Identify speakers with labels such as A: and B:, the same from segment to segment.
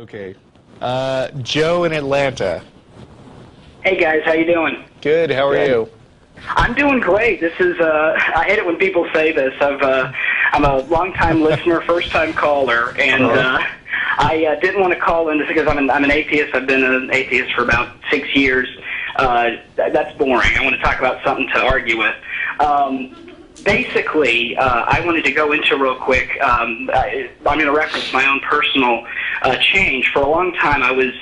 A: Okay. Joe in Atlanta.
B: Hey guys, how you doing?
A: Good. How are you?
B: I'm doing great. This is I hate it when people say this. I'm a long-time listener, first-time caller, and I didn't want to call in because I'm an atheist. I've been an atheist for about 6 years. That's boring. I want to talk about something to argue with. Basically, I wanted to go into real quick. I'm going to reference my own personal change. For a long time, I was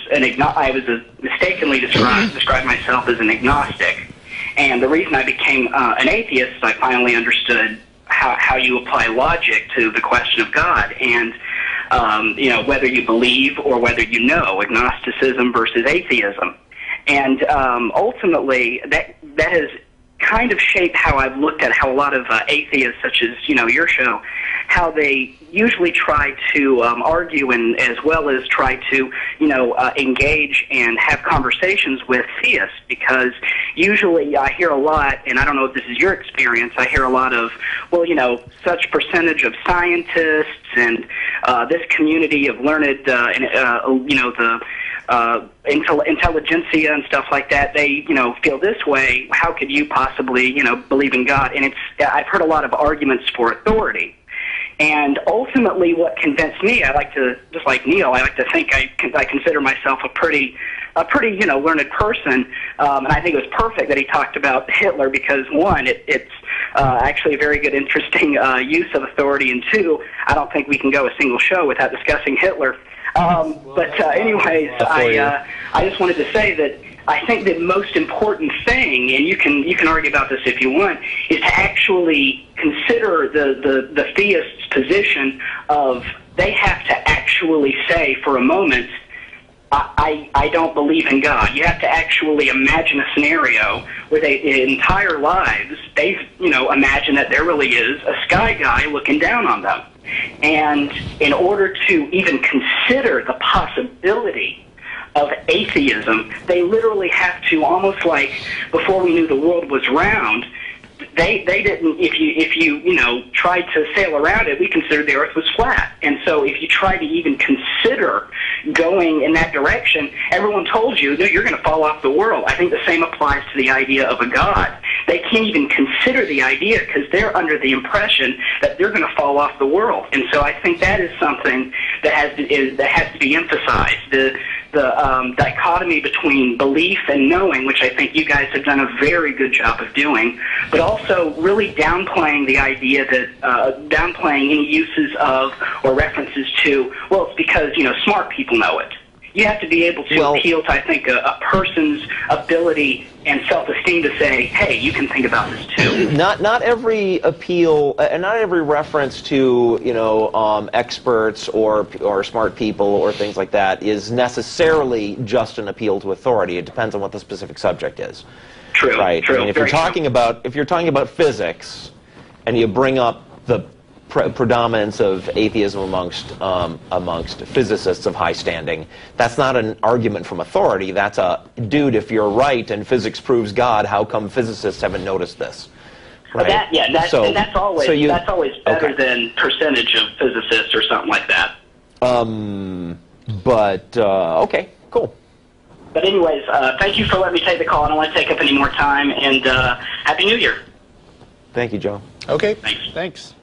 B: mistakenly described myself as an agnostic. And the reason I became an atheist is I finally understood how you apply logic to the question of God, and whether you believe or whether you know, agnosticism versus atheism. And ultimately, that has kind of shaped how I've looked at how a lot of atheists, such as your show, how they usually try to argue and as well as try to engage and have conversations with theists, because usually I hear a lot, and I don't know if this is your experience, I hear a lot of, such percentage of scientists and this community of learned, intelligentsia and stuff like that, they, feel this way. How could you possibly, believe in God? And I've heard a lot of arguments for authority. And ultimately what convinced me, I like to, just like Neil, I like to think I consider myself a pretty learned person. And I think it was perfect that he talked about Hitler because, one, it's actually a very good, interesting use of authority, and two, I don't think we can go a single show without discussing Hitler. Anyways, I just wanted to say that I think the most important thing, and you can argue about this if you want, is to actually consider the theist's position of they have to actually say for a moment, I don't believe in God. You have to actually imagine a scenario where their entire lives they've imagined that there really is a sky guy looking down on them. And in order to even consider the possibility of atheism, they literally have to, almost like before we knew the world was round, they didn't, if you tried to sail around it, we considered the earth was flat. And so if you try to even consider going in that direction, everyone told you, no, you're going to fall off the world. I think the same applies to the idea of a God. They can't even consider the idea because they're under the impression that they're going to fall off the world. And so I think that is something that has to be emphasized. The dichotomy between belief and knowing, which I think you guys have done a very good job of doing, but also really downplaying the idea that, downplaying any uses of or references to, well, it's because, smart people know it. You have to be able to appeal to, I think, a person's ability and self-esteem to say, hey, you can think about this too.
C: Not every appeal, and not every reference to experts or smart people or things like that is necessarily just an appeal to authority. It depends on what the specific subject is.
B: True.
C: Right.
B: True.
C: I mean, if you're talking about physics, and you bring up the predominance of atheism amongst physicists of high standing, that's not an argument from authority. That's a, dude, if you're right and physics proves God, how come physicists haven't noticed this? Right?
B: That's always better than percentage of physicists or something like that.
C: Okay, cool.
B: But anyways, thank you for letting me take the call. I don't want to take up any more time, and Happy New Year.
C: Thank you, Joe.
A: Okay.
B: Thanks.
A: Thanks.